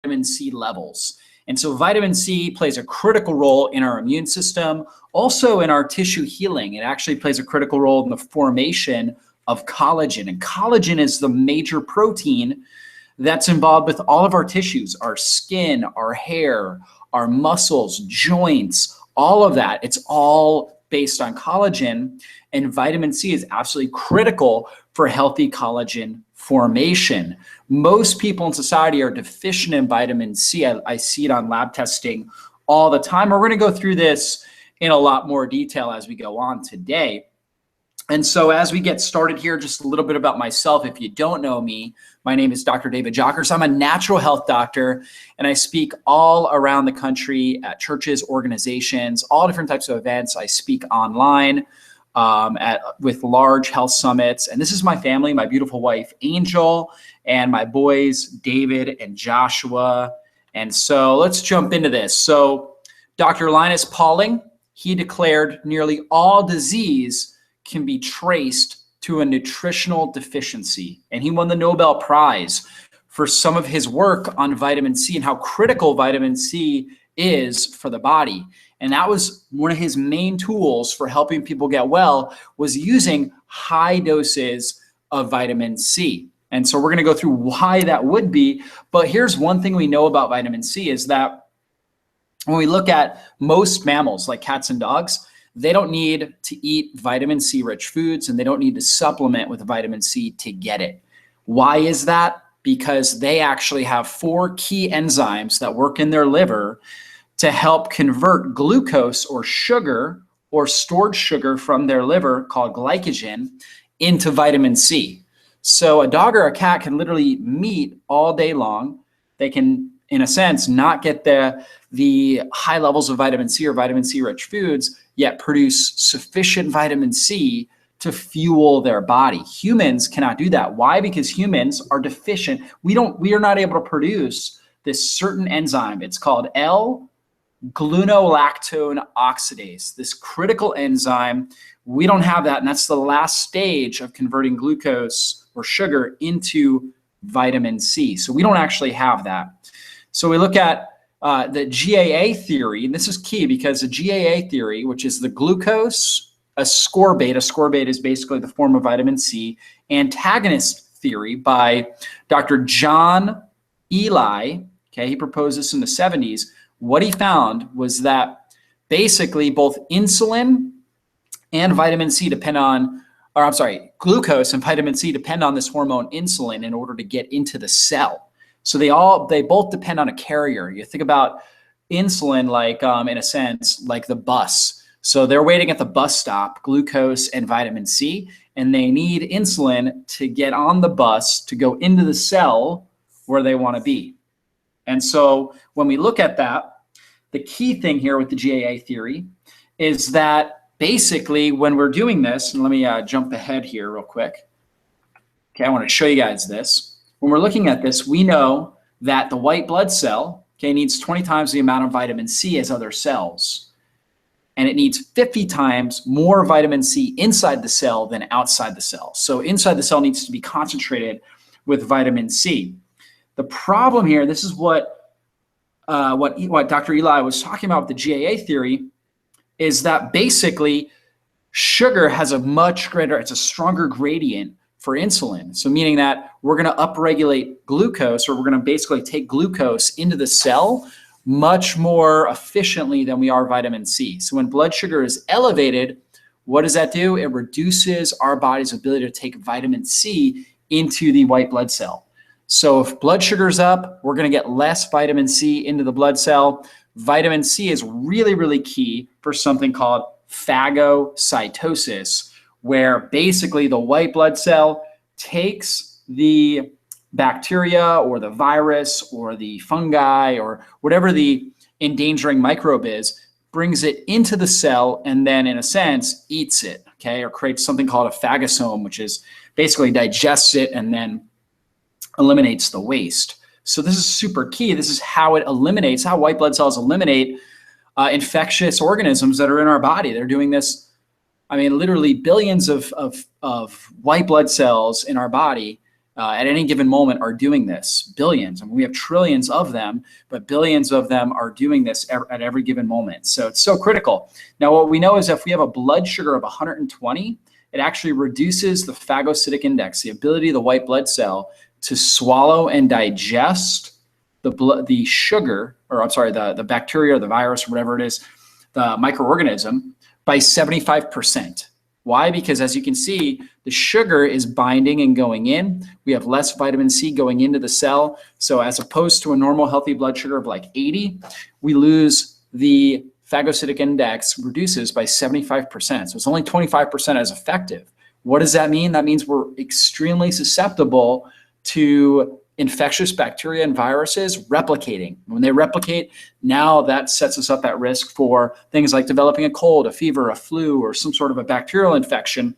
vitamin C levels. And so vitamin C plays a critical role in our immune system, also in our tissue healing. It actually plays a critical role in the formation of collagen. And collagen is the major protein that's involved with all of our tissues, our skin, our hair, our muscles, joints, all of that. It's all based on collagen, and vitamin C is absolutely critical for healthy collagen formation. Most people in society are deficient in vitamin C. I see it on lab testing all the time. We're going to go through this in a lot more detail as we go on today. And so as we get started here, just a little bit about myself. If you don't know me, my name is Dr. David Jockers. I'm a natural health doctor, and I speak all around the country at churches, organizations, all different types of events. I speak online with large health summits. And this is my family, my beautiful wife, Angel, and my boys, David and Joshua. And so let's jump into this. So Dr. Linus Pauling, he declared nearly all disease can be traced to a nutritional deficiency. And he won the Nobel Prize for some of his work on vitamin C and how critical vitamin C is for the body. And that was one of his main tools for helping people get well, was using high doses of vitamin C. And so we're going to go through why that would be. But here's one thing we know about vitamin C is that when we look at most mammals like cats and dogs, they don't need to eat vitamin C rich foods, and they don't need to supplement with vitamin C to get it. Why is that? Because they actually have 4 key enzymes that work in their liver to help convert glucose or sugar or stored sugar from their liver called glycogen into vitamin C. So a dog or a cat can literally meet all day long. They can, in a sense, not get the high levels of vitamin C or vitamin C rich foods, yet produce sufficient vitamin C to fuel their body. Humans cannot do that. Why? Because humans are deficient. We are not able to produce this certain enzyme. It's called L-glutathione oxidase, this critical enzyme. We don't have that, and that's the last stage of converting glucose or sugar into vitamin C. So we don't actually have that. So we look at the GAA theory, and this is key because the GAA theory, which is the glucose ascorbate is basically the form of vitamin C, antagonist theory by Dr. John Ely. Okay, he proposed this in the 70s. What he found was that basically both insulin and vitamin C glucose and vitamin C depend on this hormone insulin in order to get into the cell. So they both depend on a carrier. You think about insulin like, in a sense, like the bus. So they're waiting at the bus stop, glucose and vitamin C, and they need insulin to get on the bus to go into the cell where they want to be. And so when we look at that, the key thing here with the GAA theory is that basically when we're doing this, and let me jump ahead here real quick. Okay, I want to show you guys this. When we're looking at this, we know that the white blood cell, okay, needs 20 times the amount of vitamin C as other cells. And it needs 50 times more vitamin C inside the cell than outside the cell. So inside the cell needs to be concentrated with vitamin C. The problem here, this is what Dr. Eli was talking about with the GAA theory, is that basically sugar has it's a stronger gradient for insulin. So meaning that we're going to upregulate glucose, or we're going to basically take glucose into the cell much more efficiently than we are vitamin C. So when blood sugar is elevated, what does that do? It reduces our body's ability to take vitamin C into the white blood cell. So if blood sugar is up, we're going to get less vitamin C into the blood cell. Vitamin C is really, really key for something called phagocytosis, where basically the white blood cell takes the bacteria or the virus or the fungi or whatever the endangering microbe is, brings it into the cell, and then in a sense eats it, okay, or creates something called a phagosome, which is basically digests it and then eliminates the waste. So this is super key. This is how white blood cells eliminate infectious organisms that are in our body. They're doing this. I mean, literally billions of white blood cells in our body at any given moment are doing this. Billions. I mean, we have trillions of them, but billions of them are doing this at every given moment. So it's so critical. Now, what we know is if we have a blood sugar of 120, it actually reduces the phagocytic index, the ability of the white blood cell to swallow and digest the sugar, or I'm sorry, the bacteria or the virus or whatever it is, the microorganism, by 75%. Why? Because as you can see, the sugar is binding and going in. We have less vitamin C going into the cell. So as opposed to a normal healthy blood sugar of like 80, we lose the phagocytic index reduces by 75%. So it's only 25% as effective. What does that mean? That means we're extremely susceptible to infectious bacteria and viruses replicating. When they replicate, now that sets us up at risk for things like developing a cold, a fever, a flu, or some sort of a bacterial infection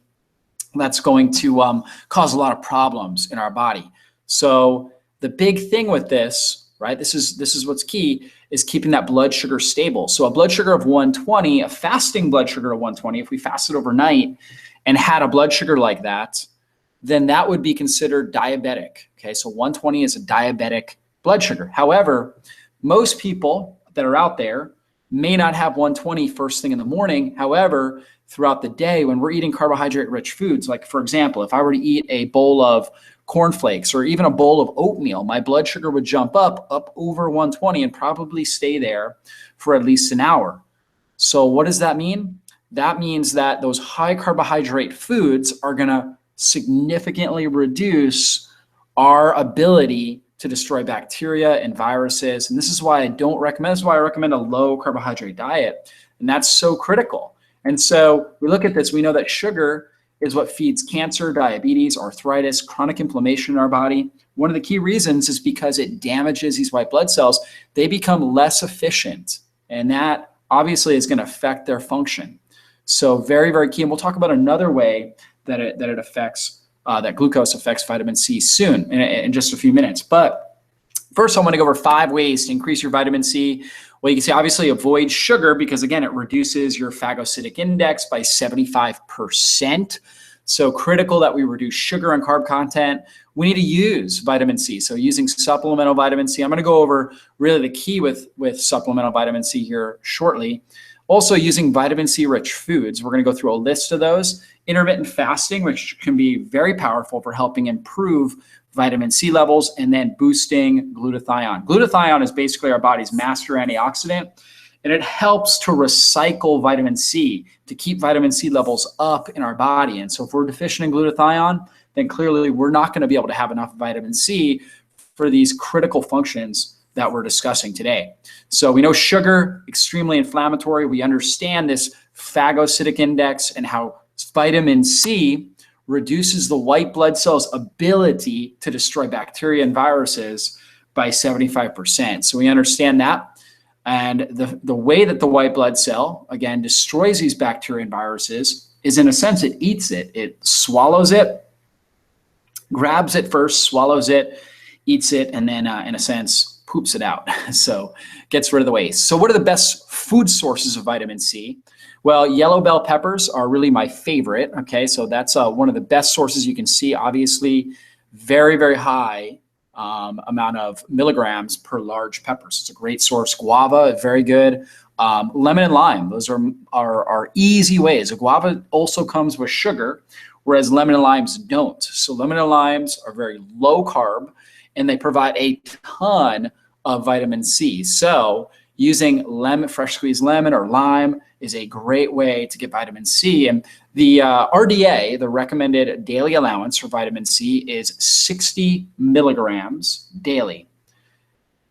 that's going to cause a lot of problems in our body. So the big thing with this, right, this is what's key, is keeping that blood sugar stable. So a blood sugar of 120, a fasting blood sugar of 120, if we fasted overnight and had a blood sugar like that, then that would be considered diabetic. Okay, so 120 is a diabetic blood sugar. However, most people that are out there may not have 120 first thing in the morning. However, throughout the day, when we're eating carbohydrate-rich foods, like for example, if I were to eat a bowl of cornflakes or even a bowl of oatmeal, my blood sugar would jump up over 120 and probably stay there for at least an hour. So what does that mean? That means that those high carbohydrate foods are going to significantly reduce our ability to destroy bacteria and viruses. And this is why I don't recommend, this is why I recommend a low carbohydrate diet. And that's so critical. And so we look at this, we know that sugar is what feeds cancer, diabetes, arthritis, chronic inflammation in our body. One of the key reasons is because it damages these white blood cells. They become less efficient, and that obviously is going to affect their function. So very, very key. And we'll talk about another way that it affects, that glucose affects vitamin C soon in just a few minutes. But first, I want to go over 5 ways to increase your vitamin C. Well, you can see obviously avoid sugar because again, it reduces your phagocytic index by 75%. So critical that we reduce sugar and carb content. We need to use vitamin C. So using supplemental vitamin C, I'm going to go over really the key with supplemental vitamin C here shortly. Also using vitamin C rich foods. We're going to go through a list of those. Intermittent fasting, which can be very powerful for helping improve vitamin C levels, and then boosting glutathione. Glutathione is basically our body's master antioxidant, and it helps to recycle vitamin C, to keep vitamin C levels up in our body. And so if we're deficient in glutathione, then clearly we're not going to be able to have enough vitamin C for these critical functions that we're discussing today. So we know sugar, extremely inflammatory. We understand this phagocytic index and how vitamin C reduces the white blood cell's ability to destroy bacteria and viruses by 75%. So we understand that. And the way that the white blood cell, again, destroys these bacteria and viruses is, in a sense, it eats it. It swallows it, grabs it first, swallows it, eats it, and then, in a sense, poops it out. So gets rid of the waste. So what are the best food sources of vitamin C? Well, yellow bell peppers are really my favorite. Okay, so that's one of the best sources you can see. Obviously, very, very high amount of milligrams per large pepper. So it's a great source. Guava, very good. Lemon and lime, those are easy ways. A guava also comes with sugar, whereas lemon and limes don't. So lemon and limes are very low carb, and they provide a ton of vitamin C. So using fresh squeezed lemon or lime is a great way to get vitamin C. And the RDA, the recommended daily allowance for vitamin C, is 60 milligrams daily.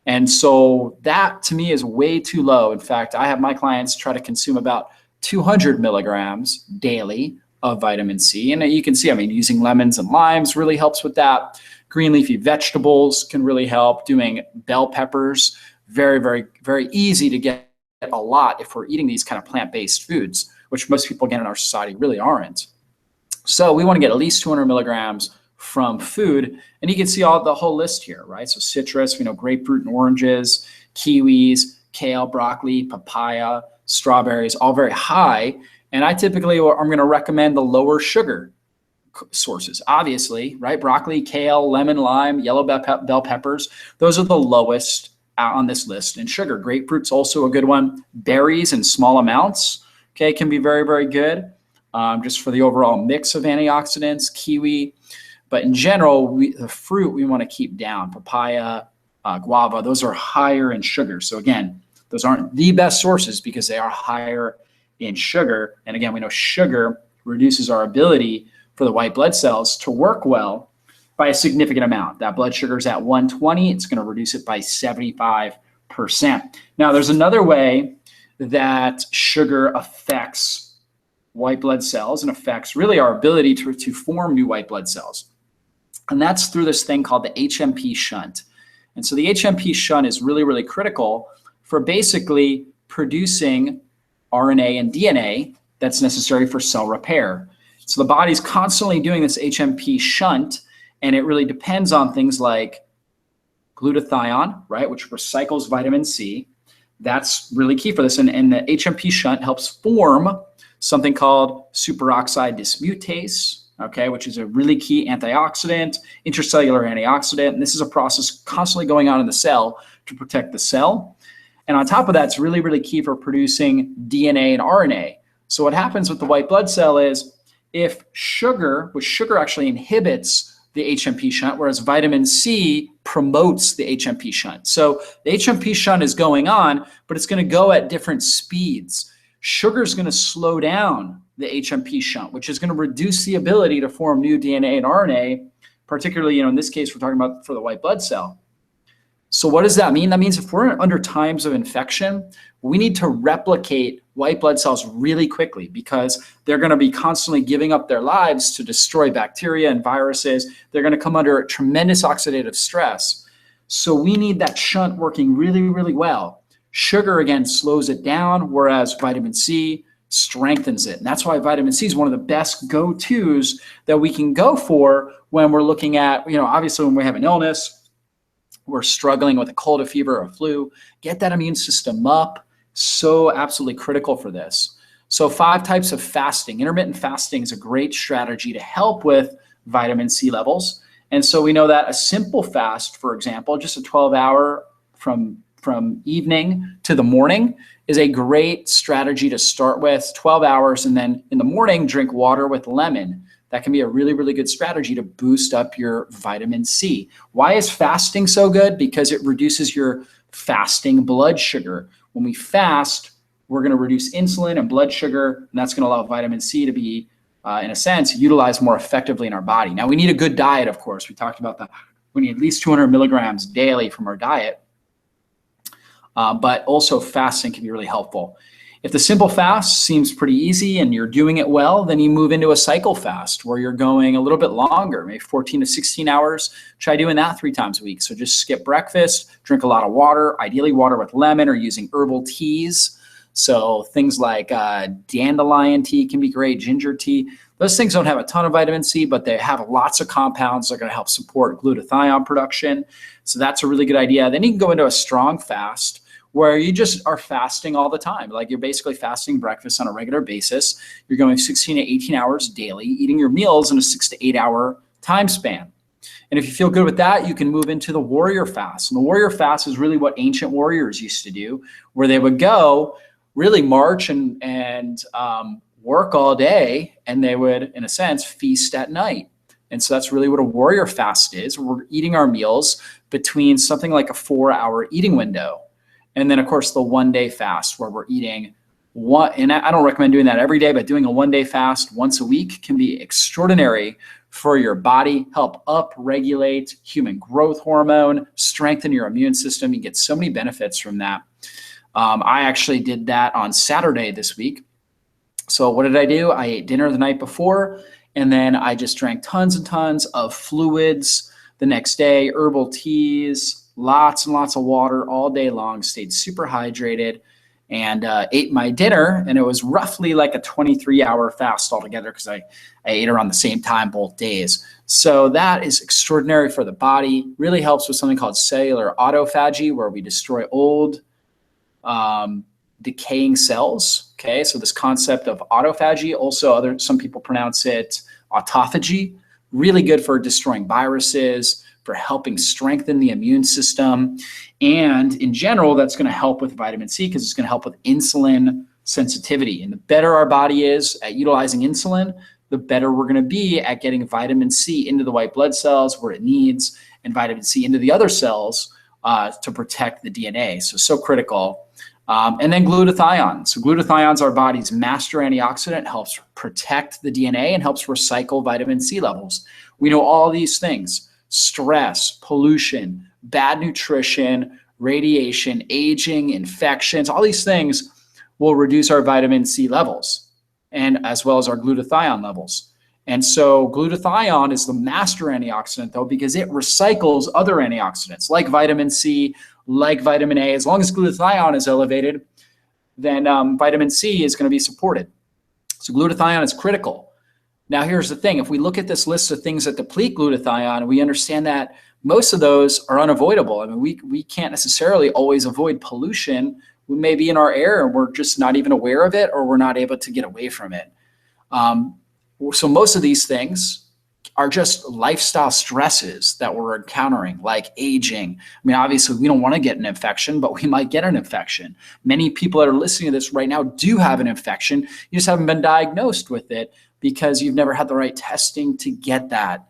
And so that to me is way too low. In fact, I have my clients try to consume about 200 milligrams daily of vitamin C. And you can see, I mean, using lemons and limes really helps with that. Green leafy vegetables can really help. Doing bell peppers, very, very, very easy to get a lot if we're eating these kind of plant-based foods, which most people, again, in our society really aren't. So we want to get at least 200 milligrams from food. And you can see the whole list here, right? So citrus, we know grapefruit and oranges, kiwis, kale, broccoli, papaya, strawberries, all very high. And I typically, I'm going to recommend the lower sugar sources, obviously, right? Broccoli, kale, lemon, lime, yellow bell peppers. Those are the lowest on this list. And sugar, grapefruit's also a good one. Berries in small amounts, okay, can be very, very good, just for the overall mix of antioxidants. Kiwi, but in general, the fruit we want to keep down. Papaya, guava, those are higher in sugar. So again, those aren't the best sources because they are higher in sugar. And again, we know sugar reduces our ability for the white blood cells to work well by a significant amount. That blood sugar is at 120, it's going to reduce it by 75%. Now, there's another way that sugar affects white blood cells and affects really our ability to form new white blood cells. And that's through this thing called the HMP shunt. And so the HMP shunt is really, really critical for basically producing RNA and DNA that's necessary for cell repair. So the body's constantly doing this HMP shunt, and it really depends on things like glutathione, right, which recycles vitamin C. That's really key for this. And the HMP shunt helps form something called superoxide dismutase, okay, which is a really key antioxidant, intracellular antioxidant. And this is a process constantly going on in the cell to protect the cell. And on top of that, it's really, really key for producing DNA and RNA. So what happens with the white blood cell is if sugar actually inhibits the HMP shunt, whereas vitamin C promotes the HMP shunt. So the HMP shunt is going on, but it's going to go at different speeds. Sugar is going to slow down the HMP shunt, which is going to reduce the ability to form new DNA and RNA, particularly, in this case, we're talking about for the white blood cell. So what does that mean? That means if we're under times of infection, we need to replicate white blood cells really quickly because they're going to be constantly giving up their lives to destroy bacteria and viruses. They're going to come under tremendous oxidative stress. So we need that shunt working really, really well. Sugar, again, slows it down, whereas vitamin C strengthens it. And that's why vitamin C is one of the best go-tos that we can go for when we're looking at, obviously when we have an illness, we're struggling with a cold, a fever, or a flu, get that immune system up. So absolutely critical for this. So 5 types of fasting. Intermittent fasting is a great strategy to help with vitamin C levels. And so we know that a simple fast, for example, just a 12-hour from evening to the morning is a great strategy to start with, 12 hours, and then in the morning, drink water with lemon. That can be a really, really good strategy to boost up your vitamin C. Why is fasting so good? Because it reduces your fasting blood sugar. When we fast, we're going to reduce insulin and blood sugar, and that's going to allow vitamin C to be, in a sense, utilized more effectively in our body. Now, we need a good diet, of course. We talked about that. We need at least 200 milligrams daily from our diet, but also fasting can be really helpful. If the simple fast seems pretty easy and you're doing it well, then you move into a cycle fast where you're going a little bit longer, maybe 14 to 16 hours. Try doing that 3 times a week. So just skip breakfast, drink a lot of water, ideally water with lemon or using herbal teas. So things like dandelion tea can be great, ginger tea. Those things don't have a ton of vitamin C, but they have lots of compounds that are going to help support glutathione production. So that's a really good idea. Then you can go into a strong fast where you just are fasting all the time. Like you're basically fasting breakfast on a regular basis. You're going 16 to 18 hours daily, eating your meals in a 6 to 8 hour time span. And if you feel good with that, you can move into the warrior fast. And the warrior fast is really what ancient warriors used to do, where they would go really march and work all day, and they would, in a sense, feast at night. And so that's really what a warrior fast is. We're eating our meals between something like a 4-hour eating window. And then, of course, the 1-day fast where we're eating one, and I don't recommend doing that every day, but doing a 1-day fast once a week can be extraordinary for your body, help upregulate human growth hormone, strengthen your immune system. You get so many benefits from that. I actually did that on Saturday this week. So what did I do? I ate dinner the night before, and then I just drank tons and tons of fluids the next day, herbal teas, lots and lots of water all day long, stayed super hydrated, and ate my dinner. And it was roughly like a 23-hour fast altogether because I ate around the same time both days. So that is extraordinary for the body, really helps with something called cellular autophagy, where we destroy old decaying cells. Okay, so this concept of autophagy, also some people pronounce it autophagy, really good for destroying viruses, for helping strengthen the immune system. And in general, that's going to help with vitamin C because it's going to help with insulin sensitivity. And the better our body is at utilizing insulin, the better we're going to be at getting vitamin C into the white blood cells where it needs, and vitamin C into the other cells to protect the DNA. So critical. And then glutathione. So glutathione is our body's master antioxidant, helps protect the DNA and helps recycle vitamin C levels. We know all these things: stress, pollution, bad nutrition, radiation, aging, infections, all these things will reduce our vitamin C levels, and as well as our glutathione levels. And so glutathione is the master antioxidant, though, because it recycles other antioxidants like vitamin C, like vitamin A. As long as glutathione is elevated, then vitamin C is going to be supported. So glutathione is critical. Now, here's the thing. If we look at this list of things that deplete glutathione, we understand that most of those are unavoidable. I mean, we can't necessarily always avoid pollution. We may be in our air and we're just not even aware of it, or we're not able to get away from it. So most of these things are just lifestyle stresses that we're encountering, like aging. I mean, obviously, we don't want to get an infection, but we might get an infection. Many people that are listening to this right now do have an infection. You just haven't been diagnosed with it because you've never had the right testing to get that.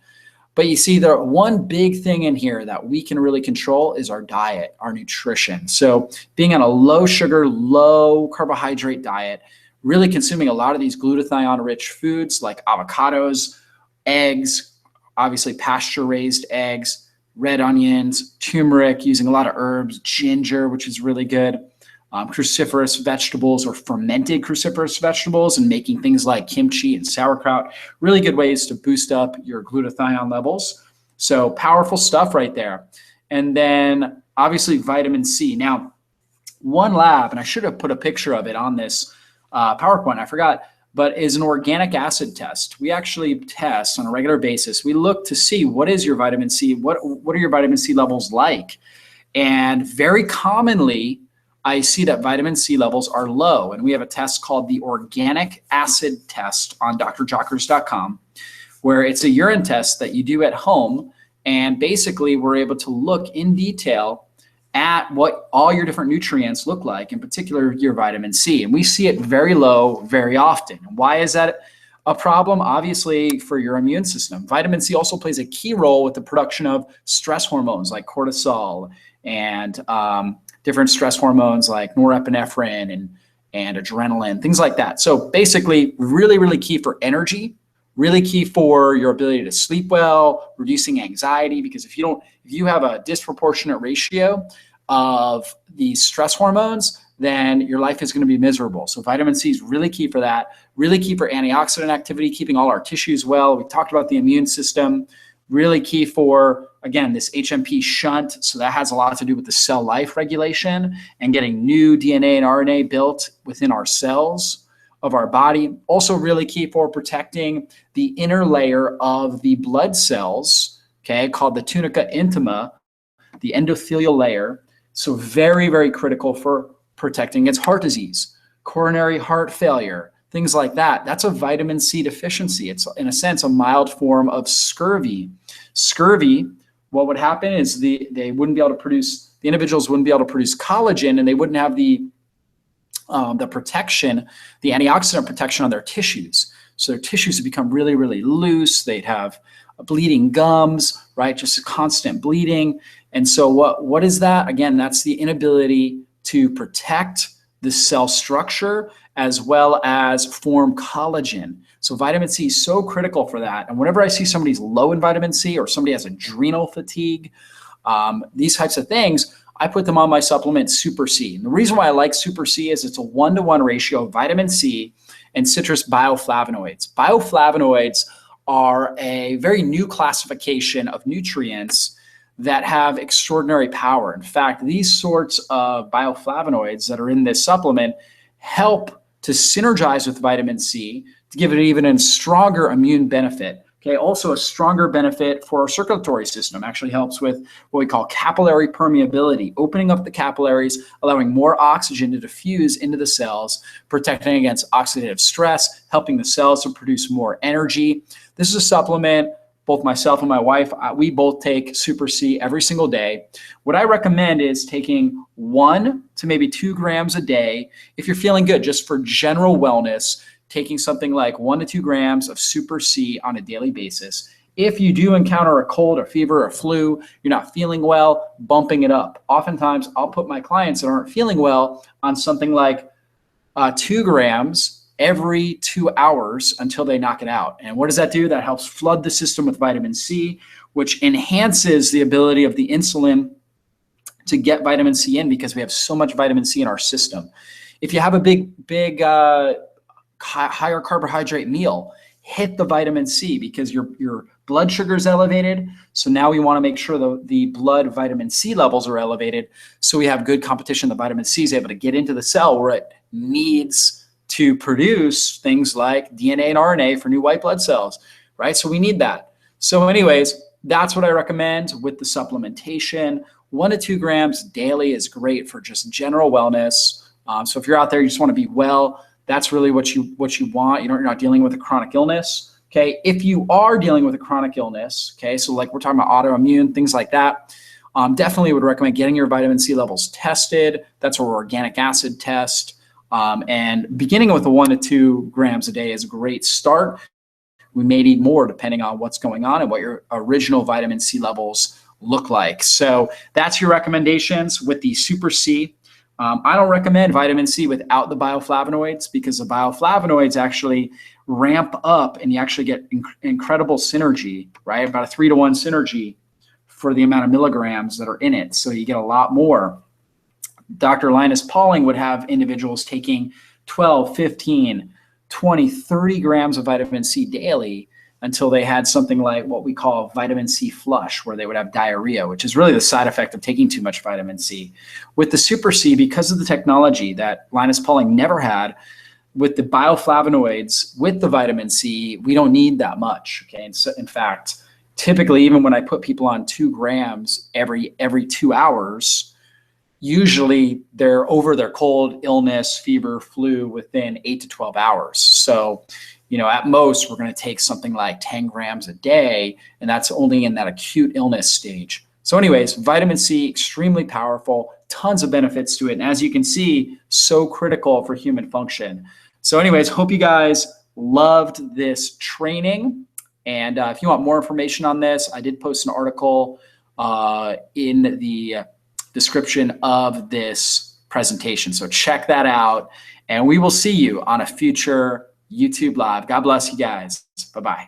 But you see, the one big thing in here that we can really control is our diet, our nutrition. So being on a low sugar, low carbohydrate diet, really consuming a lot of these glutathione-rich foods like avocados, eggs, obviously pasture-raised eggs, red onions, turmeric, using a lot of herbs, ginger, which is really good, cruciferous vegetables or fermented cruciferous vegetables, and making things like kimchi and sauerkraut. Really good ways to boost up your glutathione levels. So powerful stuff right there. And then obviously vitamin C. Now, one lab, and I should have put a picture of it on this PowerPoint, I forgot, but is an organic acid test. We actually test on a regular basis. We look to see what is your vitamin C, what are your vitamin C levels like? And very commonly, I see that vitamin C levels are low. And we have a test called the organic acid test on drjockers.com, where it's a urine test that you do at home. And basically, we're able to look in detail at what all your different nutrients look like, in particular your vitamin C. And we see it very low very often. Why is that a problem? Obviously, for your immune system. Vitamin C also plays a key role with the production of stress hormones like cortisol and different stress hormones like norepinephrine and adrenaline, things like that. So basically, really, really key for energy, really key for your ability to sleep well, reducing anxiety, because if you have a disproportionate ratio of these stress hormones, then your life is going to be miserable. So vitamin C is really key for that, really key for antioxidant activity, keeping all our tissues well. We talked about the immune system, really key for, again, this HMP shunt. So that has a lot to do with the cell life regulation and getting new DNA and RNA built within our cells of our body. Also really key for protecting the inner layer of the blood cells, okay, called the tunica intima, the endothelial layer. So very, very critical for protecting against heart disease, coronary heart failure, things like that. That's a vitamin C deficiency. It's, in a sense, a mild form of scurvy. Scurvy, what would happen is the individuals wouldn't be able to produce collagen, and they wouldn't have the protection, the antioxidant protection on their tissues. So their tissues would become really, really loose. They'd have bleeding gums, right? Just a constant bleeding. And so what is that? Again, that's the inability to protect the cell structure as well as form collagen. So vitamin C is so critical for that. And whenever I see somebody's low in vitamin C or somebody has adrenal fatigue, these types of things, I put them on my supplement Super C. And the reason why I like Super C is it's a 1-to-1 ratio of vitamin C and citrus bioflavonoids. Bioflavonoids are a very new classification of nutrients that have extraordinary power. In fact, these sorts of bioflavonoids that are in this supplement help to synergize with vitamin C to give it even a stronger immune benefit. Okay, also a stronger benefit for our circulatory system. Actually helps with what we call capillary permeability, opening up the capillaries, allowing more oxygen to diffuse into the cells, protecting against oxidative stress, helping the cells to produce more energy. This is a supplement both myself and my wife, we both take Super C every single day. What I recommend is taking 1 to maybe 2 grams a day. If you're feeling good, just for general wellness, taking something like 1 to 2 grams of Super C on a daily basis. If you do encounter a cold or fever or flu, you're not feeling well, bumping it up. Oftentimes, I'll put my clients that aren't feeling well on something like 2 grams every 2 hours until they knock it out. And what does that do? That helps flood the system with vitamin C, which enhances the ability of the insulin to get vitamin C in because we have so much vitamin C in our system. If you have a big higher carbohydrate meal, hit the vitamin C because your blood sugar is elevated. So now we want to make sure the blood vitamin C levels are elevated so we have good competition. The vitamin C is able to get into the cell where it needs to produce things like DNA and RNA for new white blood cells, right? So we need that. So anyways, that's what I recommend with the supplementation. 1 to 2 grams daily is great for just general wellness. So if you're out there, you just want to be well, that's really what you want. You're not dealing with a chronic illness. Okay. If you are dealing with a chronic illness, okay, so like we're talking about autoimmune, things like that, definitely would recommend getting your vitamin C levels tested. That's our organic acid test. And beginning with the 1 to 2 grams a day is a great start. We may need more depending on what's going on and what your original vitamin C levels look like. So that's your recommendations with the Super C. I don't recommend vitamin C without the bioflavonoids because the bioflavonoids actually ramp up and you actually get incredible synergy, right? About a 3-to-1 synergy for the amount of milligrams that are in it. So you get a lot more. Dr. Linus Pauling would have individuals taking 12, 15, 20, 30 grams of vitamin C daily until they had something like what we call vitamin C flush, where they would have diarrhea, which is really the side effect of taking too much vitamin C. With the Super C, because of the technology that Linus Pauling never had, with the bioflavonoids, with the vitamin C, we don't need that much. Okay, and so in fact, typically, even when I put people on 2 grams every 2 hours, usually they're over their cold, illness, fever, flu within 8 to 12 hours. So, at most, we're going to take something like 10 grams a day, and that's only in that acute illness stage. So anyways, vitamin C, extremely powerful, tons of benefits to it. And as you can see, so critical for human function. So anyways, hope you guys loved this training. And if you want more information on this, I did post an article in the description of this presentation. So check that out, and we will see you on a future YouTube Live. God bless you guys. Bye-bye.